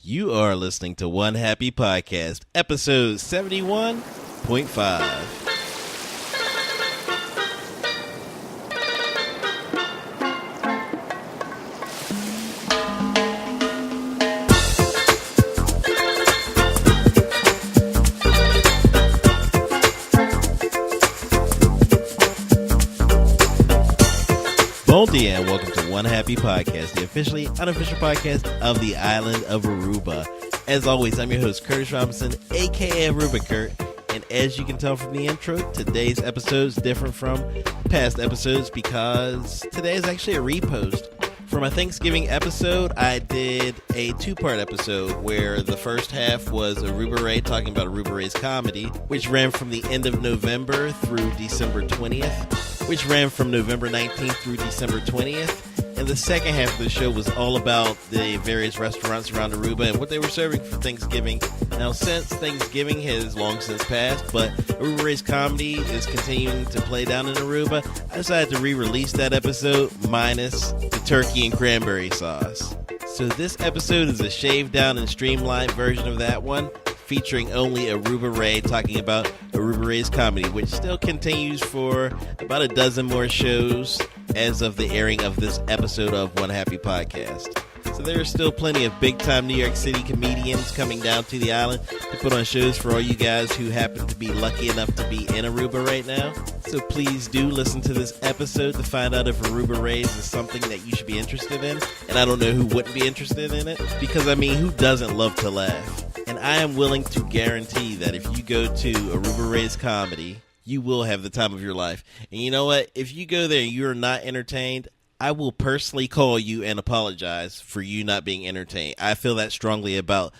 You are listening to One Happy Podcast, episode 71.5. Bon dia, and welcome to One Happy Podcast, the officially unofficial podcast of the island of Aruba. As always, I'm your host, Curtis Robinson, aka Aruba Kurt, and as you can tell from the intro, today's episode is different from past episodes because today is actually a repost. For my Thanksgiving episode, I did a two-part episode where the first half was Aruba Ray talking about Aruba Ray's comedy, which ran from the end of November through December 20th, which ran from November 19th through December 20th. And the second half of the show was all about the various restaurants around Aruba and what they were serving for Thanksgiving. Now, since Thanksgiving has long since passed, but Aruba Ray's comedy is continuing to play down in Aruba, I decided to re-release that episode minus the turkey and cranberry sauce. So this episode is a shaved down and streamlined version of that one, featuring only Aruba Ray talking about Aruba Ray's comedy, which still continues for about a dozen more shows as of the airing of this episode of One Happy Podcast. So there are still plenty of big-time New York City comedians coming down to the island to put on shows for all you guys who happen to be lucky enough to be in Aruba right now. So please do listen to this episode to find out if Aruba Rays is something that you should be interested in. And I don't know who wouldn't be interested in it, because I mean, who doesn't love to laugh? And I am willing to guarantee that if you go to Aruba Ray's comedy, you will have the time of your life. And you know what? If you go there and you're not entertained, I will personally call you and apologize for you not being entertained. I feel that strongly about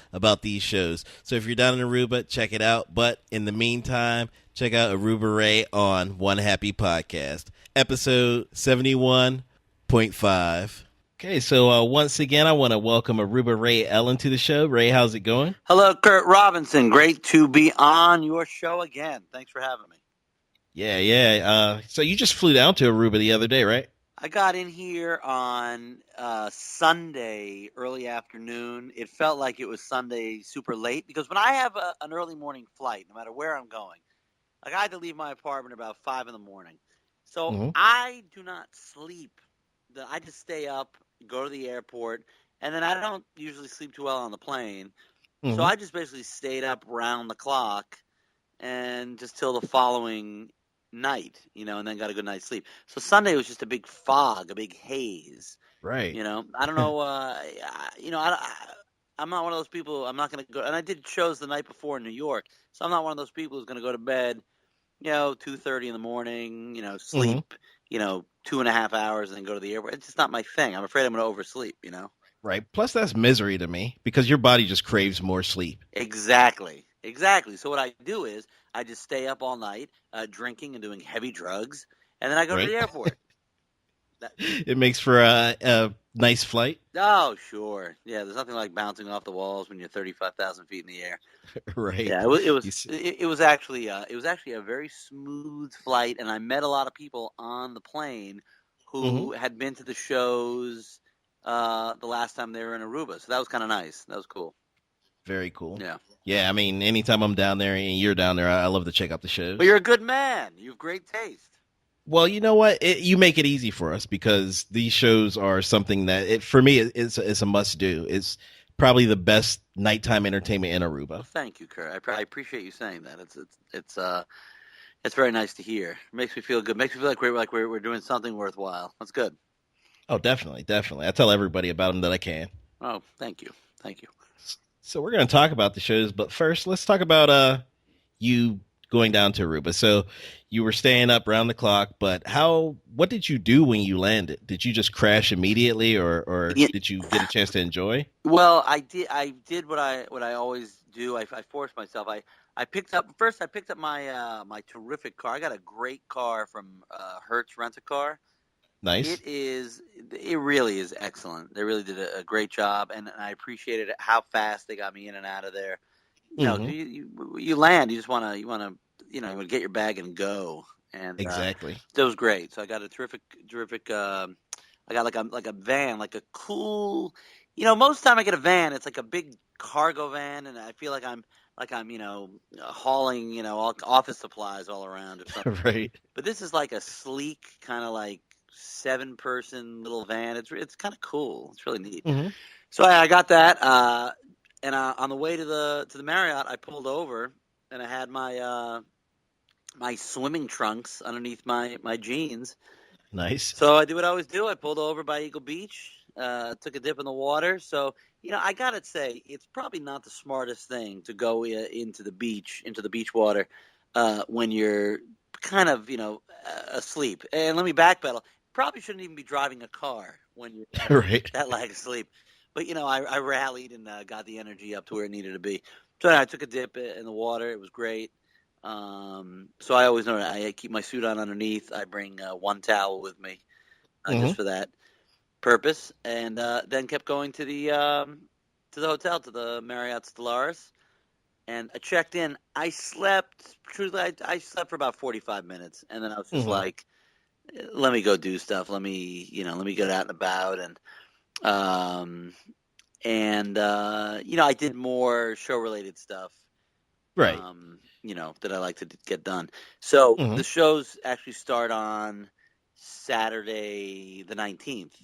these shows. So if you're down in Aruba, check it out. But in the meantime, check out Aruba Ray on One Happy Podcast, episode 71.5. Okay, so once again, I want to welcome Aruba Ray Ellen to the show. Ray, how's it going? Hello, Kurt Robinson. Great to be on your show again. Thanks for having me. Yeah. So you just flew down to Aruba the other day, right? I got in here on Sunday, early afternoon. It felt like it was Sunday super late because when I have an early morning flight, no matter where I'm going, like I had to leave my apartment about 5 in the morning. So I do not sleep. I just stay up, go to the airport, and then I don't usually sleep too well on the plane. So I just basically stayed up round the clock and just till the following night, and then got a good night's sleep. So Sunday was just a big fog, a big haze. Right. I don't know. I'm not one of those people. I'm not going to go. And I did shows the night before in New York, so I'm not one of those people who's going to go to bed, 2:30 in the morning, sleep, 2.5 hours and then go to the airport. It's just not my thing. I'm afraid I'm going to oversleep, Right. Plus, that's misery to me because your body just craves more sleep. Exactly. So what I do is I just stay up all night drinking and doing heavy drugs, and then I go to the airport. It makes for a nice flight. Oh, sure. Yeah, there's nothing like bouncing off the walls when you're 35,000 feet in the air. Right. Yeah, it was actually a very smooth flight, and I met a lot of people on the plane who had been to the shows the last time they were in Aruba. So that was kind of nice. That was cool. Very cool. Yeah. Yeah, I mean, anytime I'm down there and you're down there, I love to check out the shows. But you're a good man. You have great taste. Well, you know what? You make it easy for us because these shows are something that, for me, it's a must-do. It's probably the best nighttime entertainment in Aruba. Well, thank you, Kurt. I appreciate you saying that. It's very nice to hear. It makes me feel good. It makes me feel like we're doing something worthwhile. That's good. Oh, definitely. I tell everybody about them that I can. Oh, thank you. So we're going to talk about the shows, but first, let's talk about you going down to Aruba. So you were staying up round the clock, but what did you do when you landed? Did you just crash immediately, or did you get a chance to enjoy? Well, I did what I always do. I forced myself. I picked up my my terrific car. I got a great car from Hertz Rent-A-Car. Nice. It really is excellent. They really did a great job, and I appreciated how fast they got me in and out of there. You land, you just want to get your bag and go. And exactly. That was great. So I got a terrific. I got like a van, like a cool most of the time I get a van, it's like a big cargo van, and I feel like I'm hauling all office supplies all around or something. Right. But this is like a sleek kind of like 7-person little van. It's kind of cool. It's really neat. Hmm. So I got that, and on the way to the Marriott, I pulled over, and I had my swimming trunks underneath my jeans. Nice. So I did what I always do. I pulled over by Eagle Beach, took a dip in the water. So I gotta say, it's probably not the smartest thing to go into the beach water, when you're kind of asleep. And let me backpedal. Probably shouldn't even be driving a car when you're Right. that lack of sleep. But I rallied and got the energy up to where it needed to be. So I took a dip in the water. It was great. So I always know I keep my suit on underneath. I bring one towel with me, just for that purpose, and then kept going to the hotel, to the Marriott Stellaris, and I checked in. I slept. Truthfully, I slept for about 45 minutes, and then I was just like, "Let me go do stuff. Let me get out and about." And I did more show related stuff. Right. That I like to get done. So Hmm. the shows actually start on Saturday the 19th.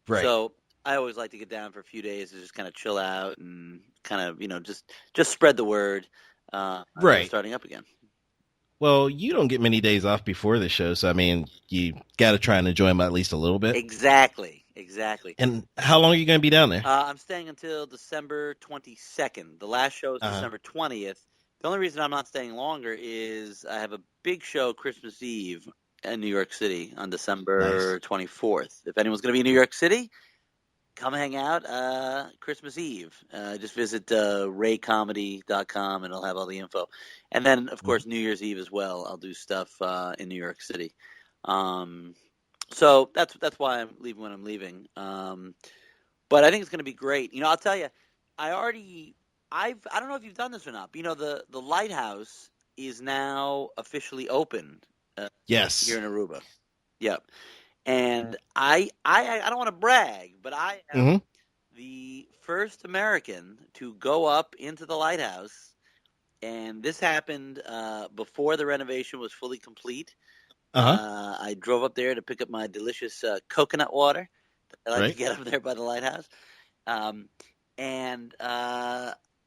Right. So I always like to get down for a few days to just kind of chill out and kind of, just spread the word. Right. Starting up again. Well, you don't get many days off before the show, so I mean, you got to try and enjoy them at least a little bit. Exactly. And how long are you going to be down there? I'm staying until December 22nd. The last show is December 20th. The only reason I'm not staying longer is I have a big show Christmas Eve in New York City on December 24th. If anyone's going to be in New York City, come hang out Christmas Eve. Just visit raycomedy.com and it'll have all the info. And then, of course, New Year's Eve as well. I'll do stuff in New York City. So that's why I'm leaving when I'm leaving. But I think it's going to be great. I'll tell you, I don't know if you've done this or not, but the Lighthouse is now officially open. Yes. Here in Aruba. Yep. And I don't want to brag, but I am the first American to go up into the Lighthouse, and this happened before the renovation was fully complete. I drove up there to pick up my delicious coconut water that I like to get up there by the Lighthouse. And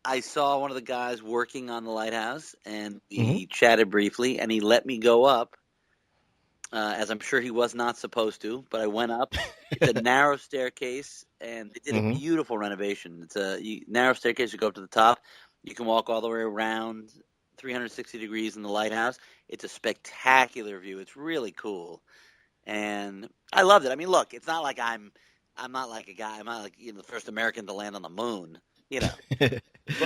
I saw one of the guys working on the Lighthouse, and we chatted briefly, and he let me go up, as I'm sure he was not supposed to, but I went up. It's a narrow staircase, and they did a beautiful renovation. It's a narrow staircase. You go up to the top. You can walk all the way around 360 degrees in the Lighthouse. It's a spectacular view. It's really cool. And I loved it. I mean, look, it's not like I'm not like a guy. I'm not like the first American to land on the moon.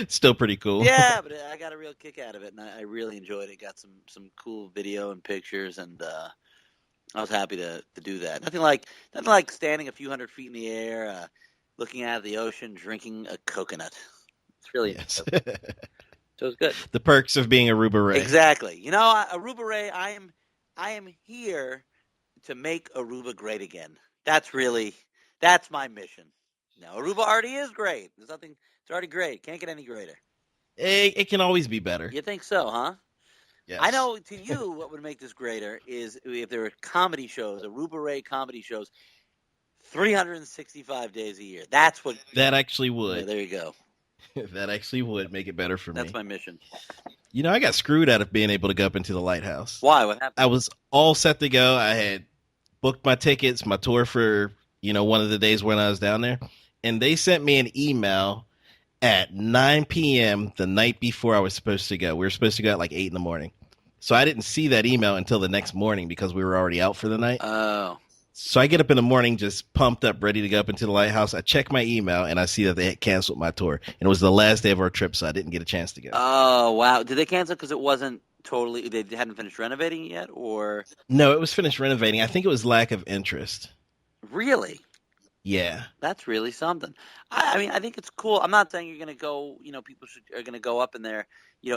Still pretty cool. Yeah, but I got a real kick out of it, and I really enjoyed it. Got some cool video and pictures, and I was happy to do that. Nothing like standing a few hundred feet in the air, looking out at the ocean, drinking a coconut. It's really so it was good. The perks of being Aruba Ray. Exactly. Aruba Ray, I am here to make Aruba great again. That's my mission. Now, Aruba already is great. It's already great. Can't get any greater. It can always be better. You think so, huh? Yes. I know to you what would make this greater is if there were comedy shows, Aruba Ray comedy shows, 365 days a year. That's what. That actually would. Yeah, there you go. That actually would make it better for me. That's my mission. I got screwed out of being able to go up into the Lighthouse. Why? What happened? I was all set to go. I had booked my tickets, my tour for, one of the days when I was down there. And they sent me an email at 9 p.m. the night before I was supposed to go. We were supposed to go at like 8 in the morning. So I didn't see that email until the next morning because we were already out for the night. Oh. So I get up in the morning just pumped up, ready to go up into the Lighthouse. I check my email, and I see that they had canceled my tour. And it was the last day of our trip, so I didn't get a chance to go. Oh, wow. Did they cancel because it wasn't totally – they hadn't finished renovating it yet? Or No, it was finished renovating. I think it was lack of interest. Really? Yeah. That's really something. I mean, I think it's cool. I'm not saying you're going to go – people are going to go up in there,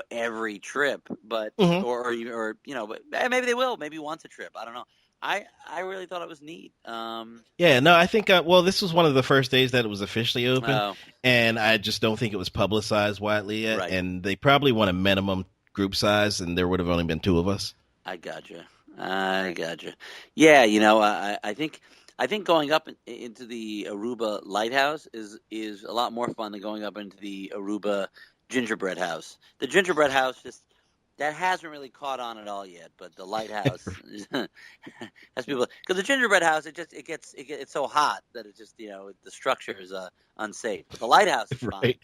every trip. But but maybe they will. Maybe once a trip. I don't know. I really thought it was neat. Yeah, no, I think well, this was one of the first days that it was officially open, Oh, and I just don't think it was publicized widely yet. right. And they probably want a minimum group size, and there would have only been two of us. I gotcha. I gotcha. Yeah, I think going up into the Aruba Lighthouse is a lot more fun than going up into the Aruba Gingerbread House. The Gingerbread House just that hasn't really caught on at all yet, but the Lighthouse has people because the Gingerbread House it's so hot that it just the structure is unsafe. But the Lighthouse is fine. Right.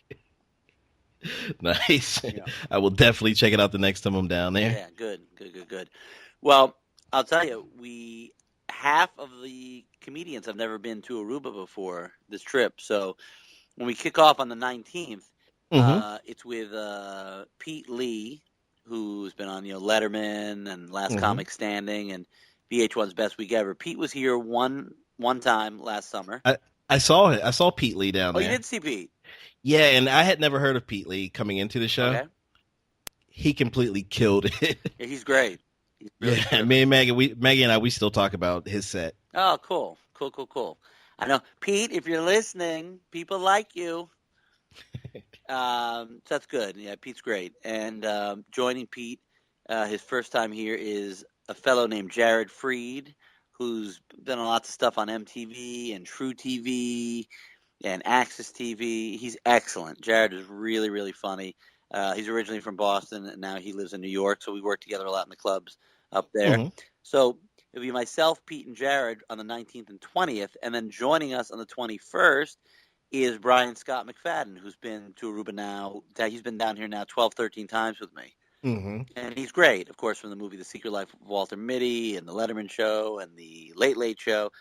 Nice. Yeah. I will definitely check it out the next time I'm down there. Yeah, good. Well, I'll tell you, half of the comedians have never been to Aruba before this trip. So when we kick off on the 19th, it's with Pete Lee, who's been on Letterman and Last Comic Standing and VH1's Best Week Ever. Pete was here one time last summer. I saw it. I saw Pete Lee down there. Oh, you did see Pete? Yeah, and I had never heard of Pete Lee coming into the show. Okay. He completely killed it. Yeah, he's great. He's really Yeah, terrific. me and Maggie and I, we still talk about his set. Oh, cool. I know, Pete, if you're listening, people like you. So that's good. Yeah, Pete's great. And joining Pete, his first time here is a fellow named Jared Freed, who's done lots of stuff on MTV and True TV and Access TV. He's excellent. Jared is really, really funny. He's originally from Boston, and now he lives in New York, so we work together a lot in the clubs up there. So it'll be myself, Pete, and Jared on the 19th and 20th, and then joining us on the 21st is Brian Scott McFadden, who's been to Aruba now. He's been down here now 12, 13 times with me. And he's great, of course, from the movie The Secret Life of Walter Mitty and The Letterman Show and The Late Late Show.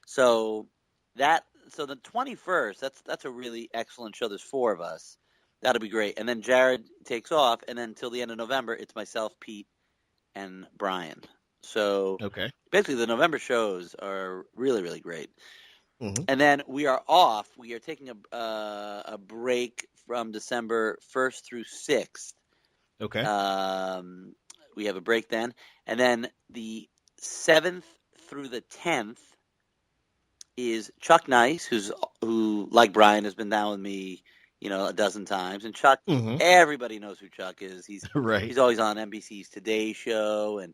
So the 21st, that's a really excellent show. There's four of us. That'll be great. And then Jared takes off, and then until the end of November, it's myself, Pete, and Brian. So basically the November shows are really, really great. And then we are off. We are taking a break from December 1st through 6th. Okay. We have a break then. And then the 7th through the 10th is Chuck Nice, who, like Brian, has been down with me, a dozen times. And Chuck, everybody knows who Chuck is. He's He's always on NBC's Today Show and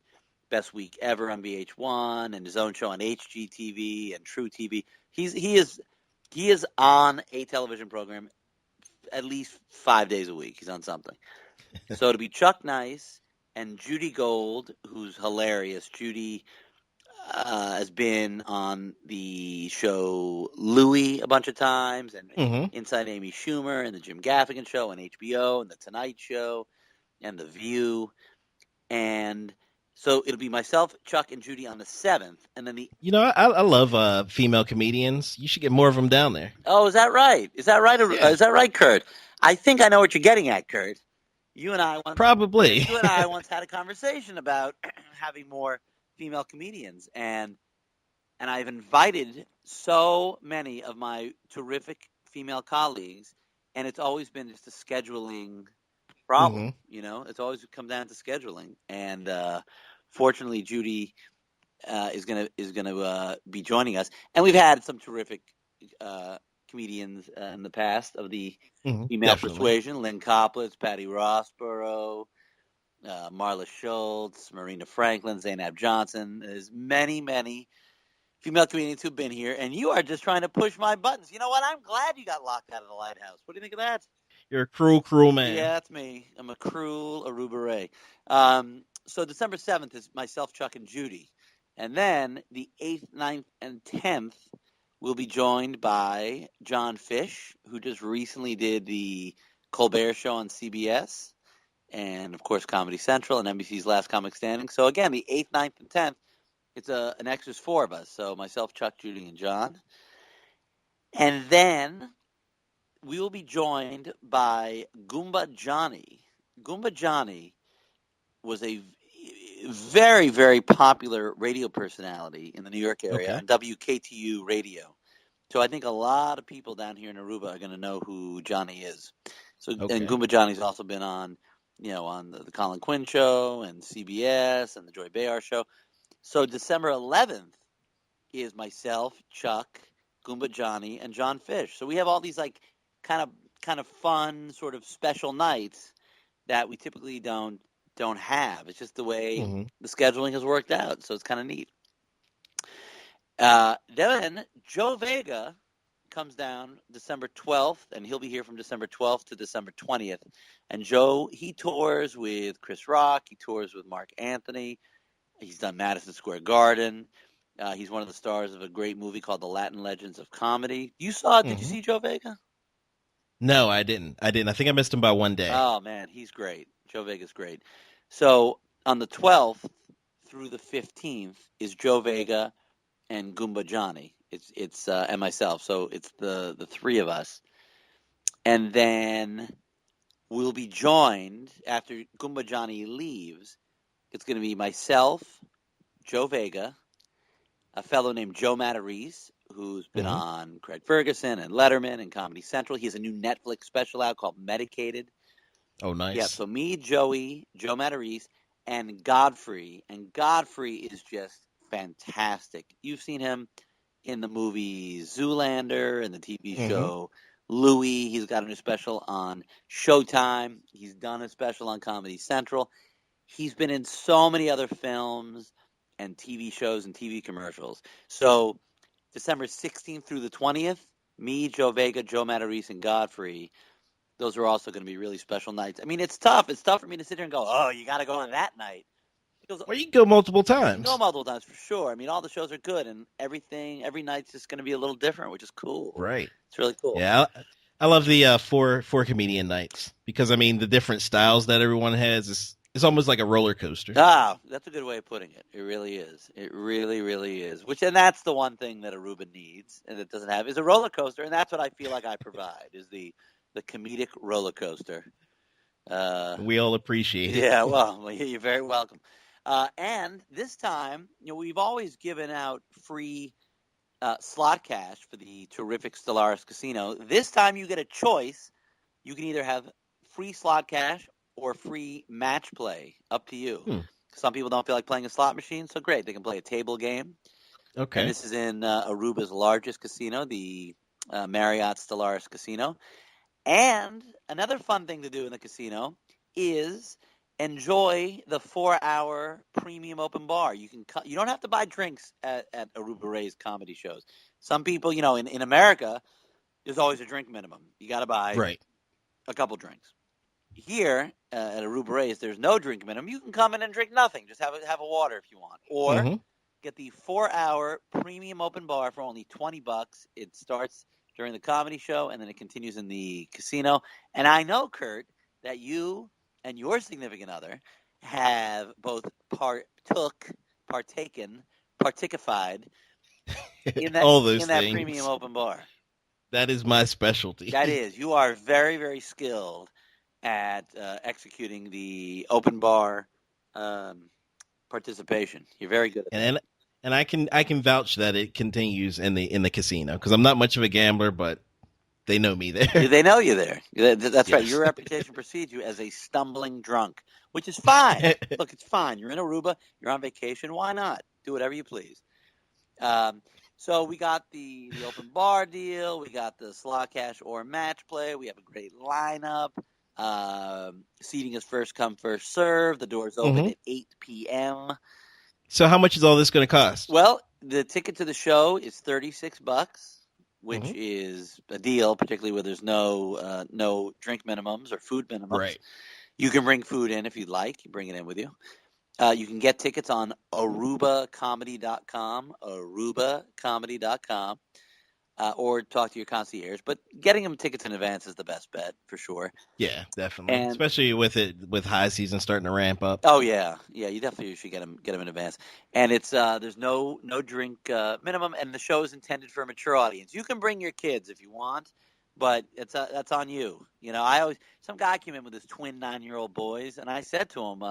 Best Week Ever on VH1 and his own show on HGTV and True TV. He is on a television program at least 5 days a week. He's on something. So it'll be Chuck Nice and Judy Gold, who's hilarious. Judy has been on the show Louie a bunch of times and Inside Amy Schumer and the Jim Gaffigan Show on HBO and the Tonight Show and The View. And so it'll be myself, Chuck, and Judy on the 7th. And then I love female comedians. You should get more of them down there. Oh, is that right? Is that right? Yeah. Is that right, Kurt? I think I know what you're getting at, Kurt. You and I once had a conversation about having more female comedians, and I've invited so many of my terrific female colleagues, and it's always been just a scheduling problem. It's always come down to scheduling, and fortunately, Judy is gonna be joining us, and we've had some terrific comedians in the past of the female persuasion: Lynn Coplitz, Patty Rossborough, Marla Schultz, Marina Franklin, Zainab Johnson. There's many female comedians who've been here, and you are just trying to push my buttons. You know what? I'm glad you got locked out of the Lighthouse. What do you think of that? You're a cruel man. Yeah, that's me. I'm a cruel Aruba Ray. So December 7th is myself, Chuck, and Judy. And then the 8th, 9th, and 10th we'll be joined by John Fish, who just recently did the Colbert Show on CBS, and, of course, Comedy Central and NBC's Last Comic Standing. So, again, the 8th, 9th, and 10th, it's an extra four of us. So myself, Chuck, Judy, and John. And then we will be joined by Goomba Johnny. Goomba Johnny was a very, very popular radio personality in the New York area on WKTU radio. So I think a lot of people down here in Aruba are going to know who Johnny is. So and Goomba Johnny's also been on, on the Colin Quinn Show and CBS and the Joy Behar Show. So December 11th is myself, Chuck, Goomba Johnny, and John Fish. So we have all these like kind of fun sort of special nights that we typically don't have. It's just the way the scheduling has worked out. So it's kind of neat. Then Joe Vega comes down December 12th, and he'll be here from December 12th to December 20th. And Joe, he tours with Chris Rock. He tours with Mark Anthony. He's done Madison Square Garden. He's one of the stars of a great movie called The Latin Legends of Comedy. You saw it? Did you see Joe Vega? No, I didn't. I think I missed him by one day. Oh, man, he's great. Joe Vega's great. So on the 12th through the 15th is Joe Vega and Goomba Johnny. It's and myself. So it's the three of us. And then we'll be joined after Goomba Johnny leaves. It's going to be myself, Joe Vega, a fellow named Joe Matarese, who's been on Craig Ferguson and Letterman and Comedy Central. He has a new Netflix special out called Medicated. Oh, nice. Yeah, so me, Joey, Joe Matarese, and Godfrey. And Godfrey is just fantastic. You've seen him in the movie Zoolander and the TV show Louie. He's got a new special on Showtime. He's done a special on Comedy Central. He's been in so many other films and TV shows and TV commercials. So December 16th through the 20th, me, Joe Vega, Joe Matarese, and Godfrey, those are also going to be really special nights. I mean, it's tough. It's tough for me to sit here and go, oh, you got to go on that night. Well, you can go multiple times. You can go multiple times for sure. I mean, all the shows are good, and every night's just going to be a little different, which is cool. Right. It's really cool. Yeah, I love the four comedian nights because, I mean, the different styles that everyone has it's almost like a roller coaster. Ah, that's a good way of putting it. It really is. It really, really is. And that's the one thing that Aruba needs and it doesn't have is a roller coaster, and that's what I feel like I provide is the comedic roller coaster. We all appreciate it. Yeah, well, you're very welcome. And this time, we've always given out free slot cash for the terrific Stellaris Casino. This time you get a choice. You can either have free slot cash or free match play. Up to you. Some people don't feel like playing a slot machine, so great. They can play a table game. Okay. And this is in Aruba's largest casino, the Marriott Stellaris Casino. And another fun thing to do in the casino is enjoy the 4-hour premium open bar. You don't have to buy drinks at Aruba Ray's comedy shows. Some people, in America, there's always a drink minimum. You got to buy a couple drinks. Here at Aruba Ray's, there's no drink minimum. You can come in and drink nothing. Just have a water if you want. Or get the 4-hour premium open bar for only $20. It starts during the comedy show, and then it continues in the casino. And I know, Kurt, that you and your significant other have both particified in that premium open bar. That is my specialty. That is. You are very, very skilled at executing the open bar participation. You're very good at that. And I can vouch that it continues in the casino because I'm not much of a gambler, but they know me there. They know you there. That's right. Your reputation precedes you as a stumbling drunk, which is fine. Look, it's fine. You're in Aruba. You're on vacation. Why not? Do whatever you please. So we got the open bar deal. We got the slot cash or match play. We have a great lineup. Seating is first come, first serve. The doors open at 8 p.m. So how much is all this going to cost? Well, the ticket to the show is $36, which is a deal, particularly where there's no drink minimums or food minimums. Right. You can bring food in if you'd like. You bring it in with you. You can get tickets on arubacomedy.com, or talk to your concierge. But getting them tickets in advance is the best bet for sure. Yeah, definitely. And especially with high season starting to ramp up. Oh yeah, you definitely should get them in advance. And it's there's no drink minimum, and the show is intended for a mature audience. You can bring your kids if you want, but that's on you. Some guy came in with his twin 9-year-old boys, and I said to him,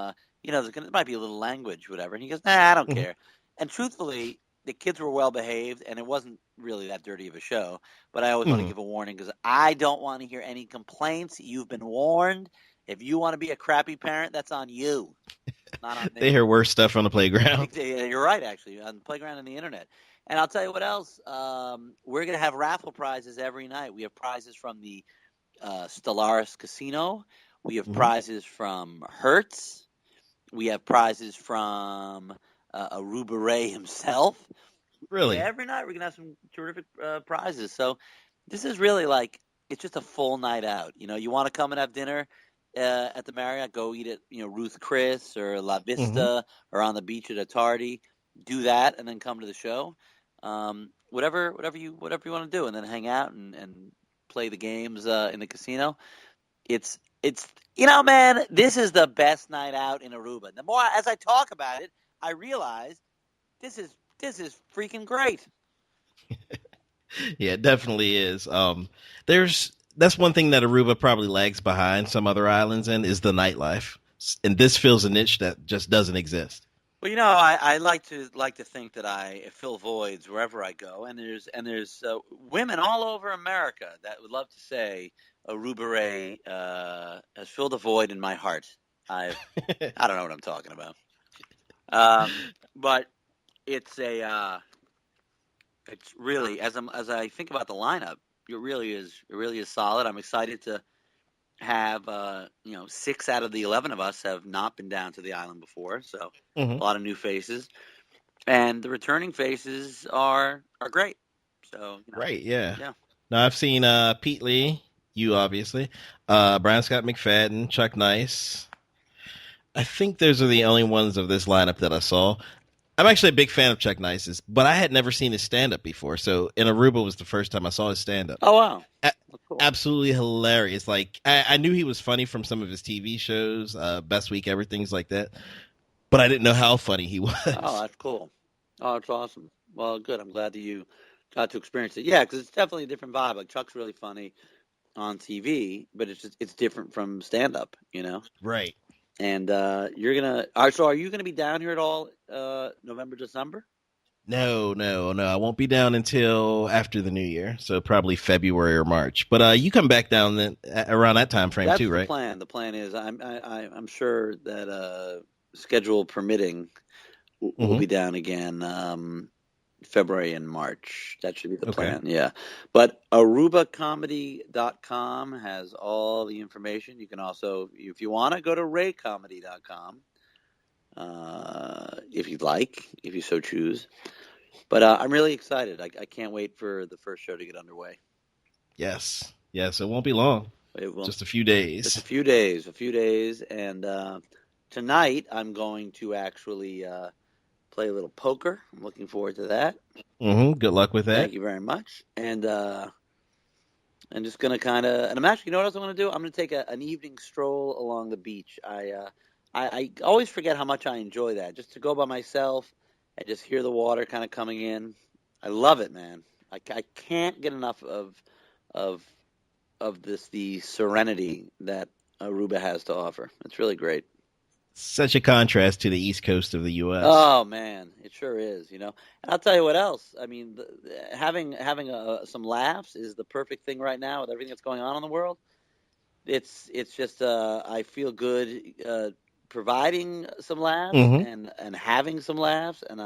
there might be a little language, whatever. And he goes, nah, I don't care. And truthfully, the kids were well behaved, and it wasn't really that dirty of a show. But I always want to give a warning because I don't want to hear any complaints. You've been warned. If you want to be a crappy parent, that's on you, not on me. They hear worse stuff on the playground. You're right, actually, on the playground and the internet. And I'll tell you what else. We're going to have raffle prizes every night. We have prizes from the Stellaris Casino. We have prizes from Hertz. We have prizes from Aruba Ray himself. Really? Yeah, every night we're going to have some terrific prizes. So this is really like, it's just a full night out. You know, you want to come and have dinner at the Marriott, go eat at, Ruth Chris or La Vista or on the beach at Atardi. Do that and then come to the show. Whatever you want to do, and then hang out and play the games in the casino. It's man, this is the best night out in Aruba. The more as I talk about it, I realize this is freaking great. Yeah, it definitely is. That's one thing that Aruba probably lags behind some other islands in is the nightlife, and this fills a niche that just doesn't exist. Well, I like to think that I fill voids wherever I go, and there's women all over America that would love to say Aruba Ray has filled a void in my heart. I don't know what I'm talking about, but it's really as I think about the lineup, it really is solid. I'm excited to have 6 out of the 11 of us have not been down to the island before, so a lot of new faces, and the returning faces are great. So right, yeah. Now I've seen Pete Lee, you obviously, Brian Scott McFadden, Chuck Nice. I think those are the only ones of this lineup that I saw. I'm actually a big fan of Chuck Nice's, but I had never seen his stand-up before. So in Aruba was the first time I saw his stand-up. Oh, wow. Cool. Absolutely hilarious. Like, I knew he was funny from some of his TV shows, Best Week Ever, things like that. But I didn't know how funny he was. Oh, that's cool. Oh, that's awesome. Well, good. I'm glad that you got to experience it. Yeah, because it's definitely a different vibe. Like, Chuck's really funny on TV, but it's different from stand-up, Right. And you're gonna. So, are you gonna be down here at all? November, December? No. I won't be down until after the New Year, so probably February or March. But you come back down then, around that time frame too, right? That's the plan. The plan is I'm sure that schedule permitting, we'll be down again. February and March. That should be the plan. Yeah. But ArubaComedy.com has all the information. You can also, if you want to, go to RayComedy.com if you'd like, if you so choose. But I'm really excited. I can't wait for the first show to get underway. Yes. It won't be long. It will. Just a few days. Just a few days. And tonight I'm going to actually play a little poker. I'm looking forward to that. Good luck with that. Thank you very much. And I'm just going to and I'm actually, what else I'm going to do? I'm going to take an evening stroll along the beach. I always forget how much I enjoy that. Just to go by myself and just hear the water kind of coming in. I love it, man. I can't get enough of the serenity that Aruba has to offer. It's really great. Such a contrast to the East Coast of the U.S. Oh man, it sure is. And I'll tell you what else. I mean, having some laughs is the perfect thing right now with everything that's going on in the world. It's just I feel good providing some laughs and having some laughs, and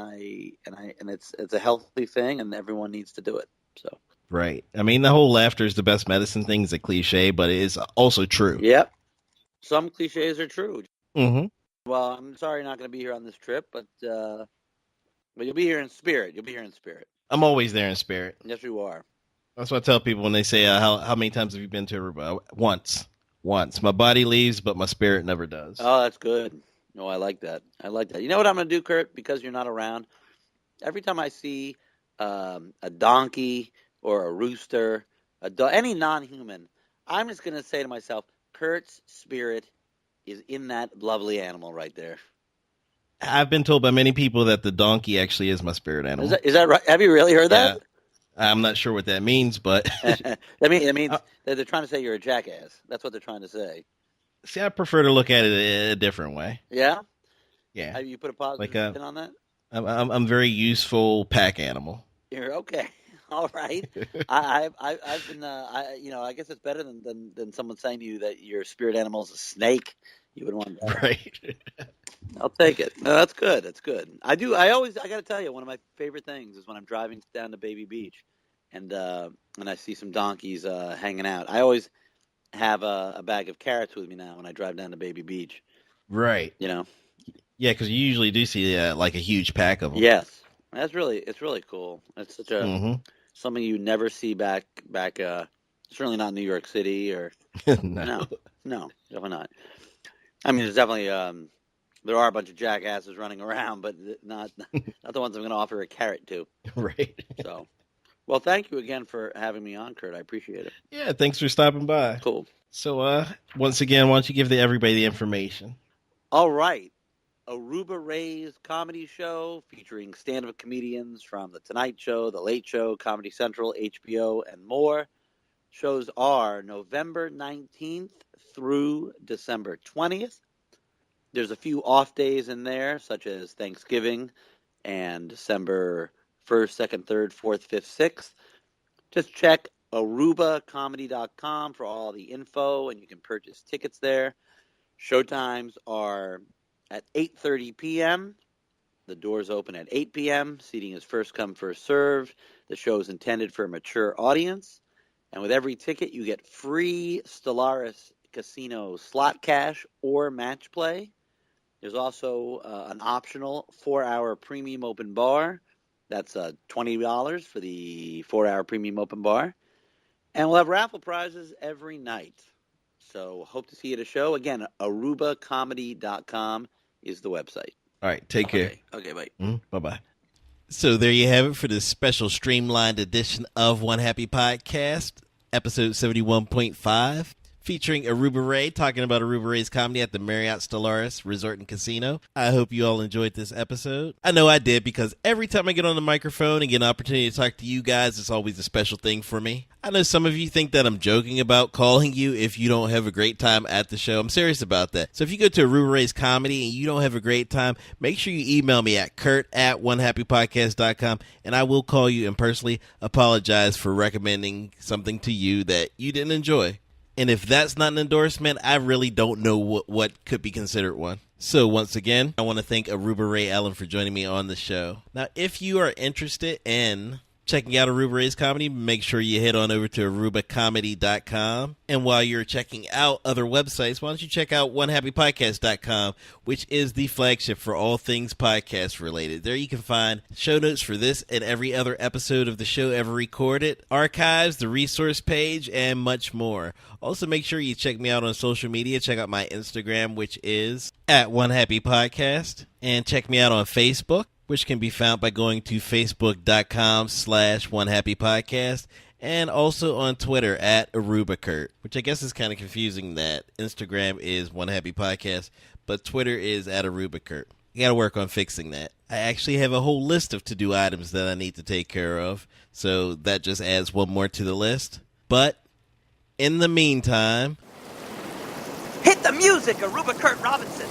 it's a healthy thing, and everyone needs to do it. So. Right. I mean, the whole laughter is the best medicine thing is a cliche, but it is also true. Yep. Some cliches are true. Well, I'm sorry you're not going to be here on this trip, but you'll be here in spirit. I'm always there in spirit. Yes, you are. That's what I tell people when they say, how many times have you been to Aruba? Once. My body leaves, but my spirit never does. Oh, that's good. No, I like that. You know what I'm going to do, Kurt? Because you're not around, every time I see a donkey or a rooster, any non-human, I'm just going to say to myself, Kurt's spirit is in that lovely animal right there. I've been told by many people that the donkey actually is my spirit animal. Is that right? Have you really heard that? I'm not sure what that means, but it means they're trying to say you're a jackass. That's what they're trying to say. See, I prefer to look at it a different way. Yeah? Yeah. Have you put a positive spin on that? I'm a very useful pack animal. You're okay. All right. I've been I guess it's better than someone saying to you that your spirit animal is a snake. You would want that. Right. I'll take it. No, that's good. That's good. I got to tell you, one of my favorite things is when I'm driving down to Baby Beach, and I see some donkeys hanging out. I always have a bag of carrots with me now when I drive down to Baby Beach. Right. You know. Yeah, because you usually do see like a huge pack of them. Yes, it's really cool. It's such a something you never see back. Certainly not in New York City or No. no, definitely not. I mean, there's definitely there are a bunch of jackasses running around, but not the ones I'm going to offer a carrot to. Right. So, well, thank you again for having me on, Kurt. I appreciate it. Yeah, thanks for stopping by. Cool. So, once again, why don't you give everybody the information? All right. Aruba Ray's comedy show featuring stand-up comedians from The Tonight Show, The Late Show, Comedy Central, HBO, and more. Shows are November 19th through December 20th. There's a few off days in there, such as Thanksgiving and December 1st, 2nd, 3rd, 4th, 5th, 6th. Just check arubacomedy.com for all the info, and you can purchase tickets there. Showtimes are at 8:30 p.m. The doors open at 8 p.m. Seating is first come, first served. The show is intended for a mature audience. And with every ticket, you get free Stellaris Casino slot cash or match play. There's also an optional 4-hour premium open bar. That's $20 for the 4-hour premium open bar. And we'll have raffle prizes every night. So hope to see you at a show. Again, arubacomedy.com is the website. All right, take care. Okay, bye. Bye-bye. So there you have it for this special streamlined edition of One Happy Podcast, episode 71.5, featuring Aruba Ray talking about Aruba Ray's comedy at the Marriott Stellaris Resort and Casino. I hope you all enjoyed this episode. I know I did, because every time I get on the microphone and get an opportunity to talk to you guys, it's always a special thing for me. I know some of you think that I'm joking about calling you if you don't have a great time at the show. I'm serious about that. So if you go to Aruba Ray's comedy and you don't have a great time, make sure you email me at kurt@onehappypodcast.com, and I will call you and personally apologize for recommending something to you that you didn't enjoy. And if that's not an endorsement, I really don't know what could be considered one. So once again, I want to thank Aruba Ray Allen for joining me on the show. Now, if you are interested in checking out Aruba Ray's comedy, make sure you head on over to arubacomedy.com. And while you're checking out other websites, why don't you check out onehappypodcast.com, which is the flagship for all things podcast related. There you can find show notes for this and every other episode of the show ever recorded, archives, the resource page, and much more. Also, make sure you check me out on social media. Check out my Instagram, which is @onehappypodcast. And check me out on Facebook, which can be found by going to facebook.com/onehappypodcast, and also on Twitter @ArubaKurt, which I guess is kind of confusing that Instagram is One Happy Podcast, but Twitter is @ArubaKurt. I got to work on fixing that. I actually have a whole list of to-do items that I need to take care of, so that just adds one more to the list. But in the meantime, Hit the music, Aruba Kurt Robinson.